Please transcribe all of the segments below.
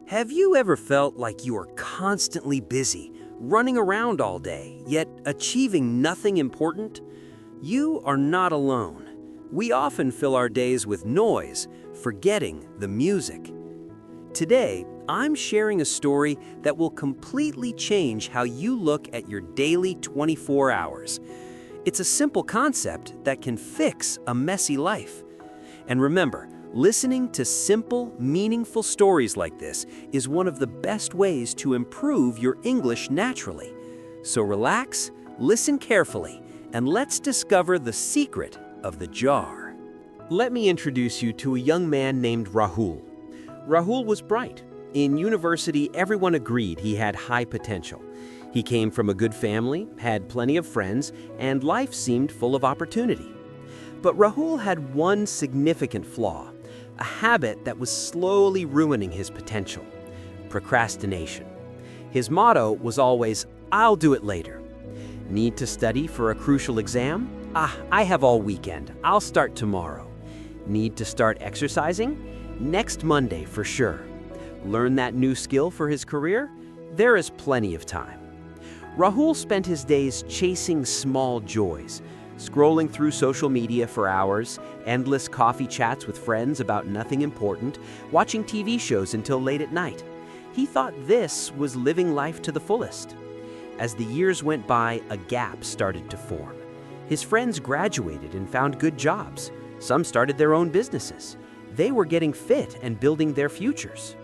Have you ever felt like you are constantly busy, running around all day, yet achieving nothing important? You are not alone. We often fill our days with noise, forgetting the music. Today, I'm sharing a story that will completely change how you look at your daily 24 hours. It's a simple concept that can fix a messy life. And remember, listening to simple, meaningful stories like this is one of the best ways to improve your English naturally. So relax, listen carefully, and let's discover the secret of the jar. Let me introduce you to a young man named Rahul. Rahul was bright. In university, everyone agreed he had high potential. He came from a good family, had plenty of friends, and life seemed full of opportunity. But Rahul had one significant flaw, a habit that was slowly ruining his potential: procrastination. His motto was always, "I'll do it later." Need to study for a crucial exam? I have all weekend. I'll start tomorrow. Need to start exercising? Next Monday for sure. Learn that new skill for his career? There is plenty of time. Rahul spent his days chasing small joys, scrolling through social media for hours, endless coffee chats with friends about nothing important, watching TV shows until late at night. He thought this was living life to the fullest. As the years went by, a gap started to form. His friends graduated and found good jobs. Some started their own businesses. They were getting fit and building their futures.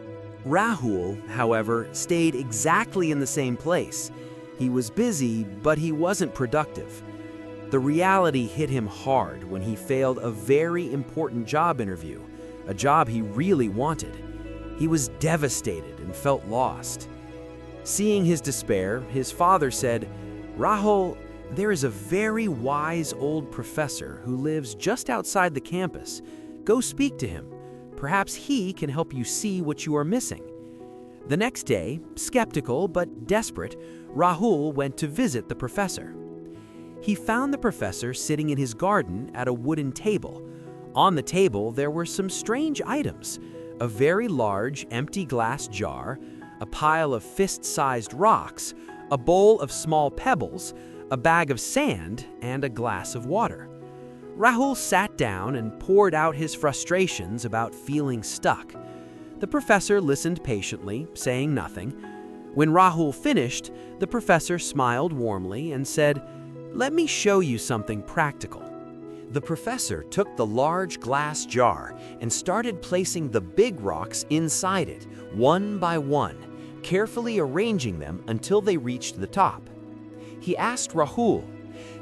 Rahul, however, stayed exactly in the same place. He was busy, but he wasn't productive. The reality hit him hard when he failed a very important job interview, a job he really wanted. He was devastated and felt lost. Seeing his despair, his father said, "Rahul, there is a very wise old professor who lives just outside the campus. Go speak to him. Perhaps he can help you see what you are missing." The next day, skeptical but desperate, Rahul went to visit the professor. He found the professor sitting in his garden at a wooden table. On the table, there were some strange items: a very large, empty glass jar, a pile of fist-sized rocks, a bowl of small pebbles, a bag of sand, and a glass of water. Rahul sat down and poured out his frustrations about feeling stuck. The professor listened patiently, saying nothing. When Rahul finished, the professor smiled warmly and said, "Let me show you something practical." The professor took the large glass jar and started placing the big rocks inside it, one by one, carefully arranging them until they reached the top. He asked Rahul,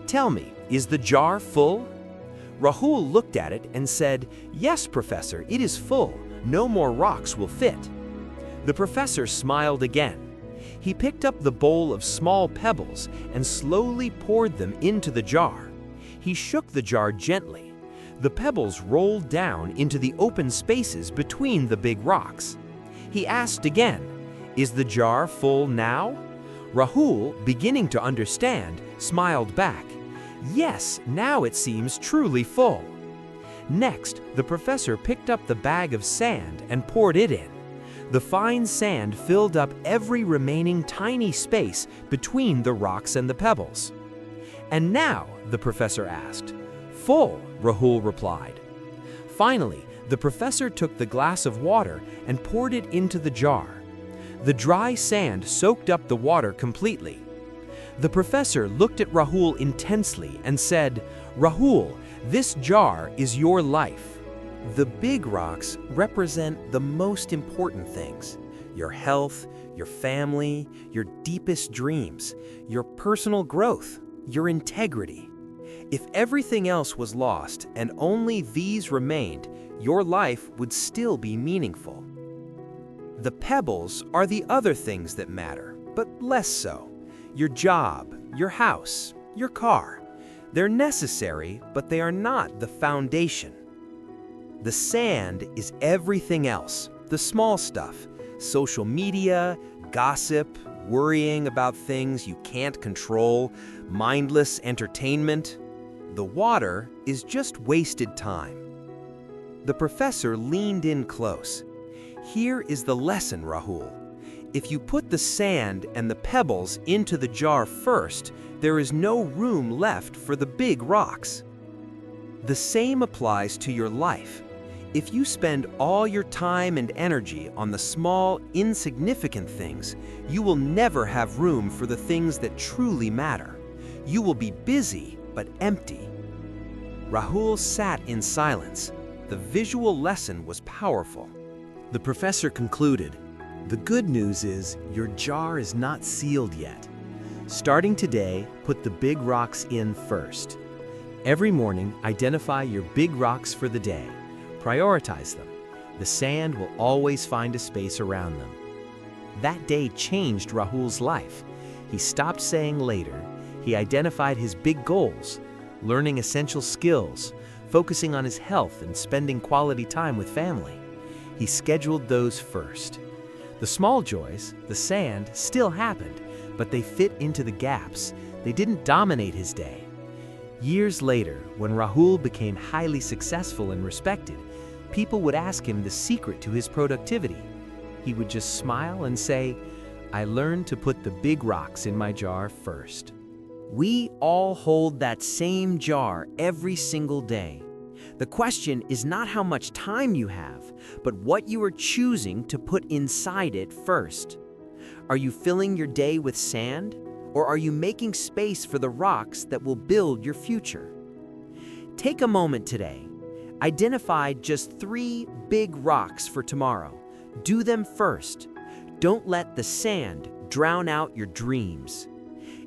"Tell me, is the jar full?" Rahul looked at it and said, "Yes, Professor, it is full. No more rocks will fit." The professor smiled again. He picked up the bowl of small pebbles and slowly poured them into the jar. He shook the jar gently. The pebbles rolled down into the open spaces between the big rocks. He asked again, "Is the jar full now?" Rahul, beginning to understand, smiled back. "Yes, now it seems truly full." Next, the professor picked up the bag of sand and poured it in. The fine sand filled up every remaining tiny space between the rocks and the pebbles. "And now?" the professor asked. "Full," Rahul replied. Finally, the professor took the glass of water and poured it into the jar. The dry sand soaked up the water completely. The professor looked at Rahul intensely and said, "Rahul, this jar is your life." The big rocks represent the most important things: your health, your family, your deepest dreams, your personal growth, your integrity. If everything else was lost and only these remained, your life would still be meaningful. The pebbles are the other things that matter, but less so. Your job, your house, your car. They're necessary, but they are not the foundation. The sand is everything else, the small stuff: social media, gossip, worrying about things you can't control, mindless entertainment. The water is just wasted time. The professor leaned in close. Here is the lesson, Rahul. If you put the sand and the pebbles into the jar first, there is no room left for the big rocks. The same applies to your life. If you spend all your time and energy on the small, insignificant things, you will never have room for the things that truly matter. You will be busy but empty. Rahul sat in silence. The visual lesson was powerful. The professor concluded, "The good news is your jar is not sealed yet. Starting today, put the big rocks in first. Every morning, identify your big rocks for the day. Prioritize them. The sand will always find a space around them." That day changed Rahul's life. He stopped saying later. He identified his big goals, learning essential skills, focusing on his health and spending quality time with family. He scheduled those first. The small joys, the sand, still happened, but they fit into the gaps. They didn't dominate his day. Years later, when Rahul became highly successful and respected, people would ask him the secret to his productivity. He would just smile and say, "I learned to put the big rocks in my jar first." We all hold that same jar every single day. The question is not how much time you have, but what you are choosing to put inside it first. Are you filling your day with sand, or are you making space for the rocks that will build your future? Take a moment today. Identify just 3 big rocks for tomorrow. Do them first. Don't let the sand drown out your dreams.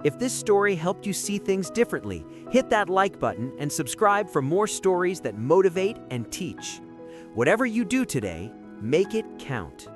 If this story helped you see things differently, hit that like button and subscribe for more stories that motivate and teach. Whatever you do today, make it count.